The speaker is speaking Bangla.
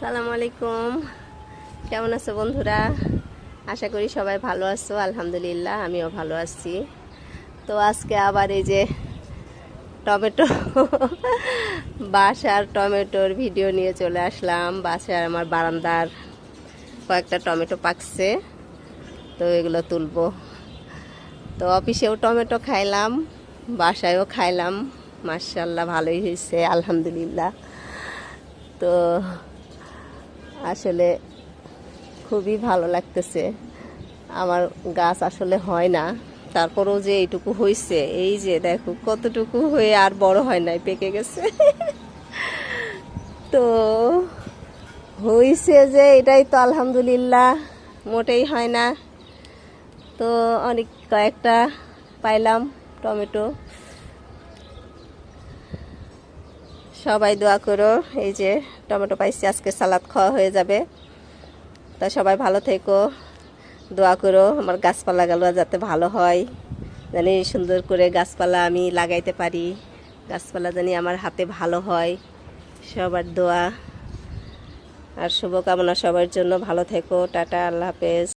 আসসালামু আলাইকুম। কেমন আছো বন্ধুরা? আশা করি সবাই ভালো আছো। আলহামদুলিল্লাহ আমিও ভালো আছি। তো আজকে আবার এই যে টমেটো বাসার টমেটোর ভিডিও নিয়ে চলে আসলাম। বাসার আমার বারান্দার কয়েকটা টমেটো পাকছে, তো এগুলো তুলবো। তো অফিসেও টমেটো খাইলাম, বাসায়ও খাইলাম। মাশাআল্লাহ ভালোই হয়েছে, আলহামদুলিল্লাহ। তো আসলে খুবই ভালো লাগতেছে। আমার গাছ আসলে হয় না, তারপরেও যে এইটুকু হয়েছে, এই যে দেখো কতটুকু হয়ে আর বড় হয় নাই, পেকে গেছে। তো হয়েছে যে এটাই তো আলহামদুলিল্লাহ, মোটেই হয় না। তো অনেক কয়েকটা পাইলাম টমেটো। সবাই দোয়া করো, এই যে টমেটো পাইছি, আজকে সালাদ খাওয়া হয়ে যাবে। তা সবাই ভালো থেকো, দোয়া করো আমার গাছপালাগুলো যাতে ভালো হয়, জানি সুন্দর করে গাছপালা আমি লাগাইতে পারি, গাছপালা জানি আমার হাতে ভালো হয়। সবার দোয়া আর শুভকামনা সবার জন্য। ভালো থেকো, টাটা, আল্লাহ হাফেজ।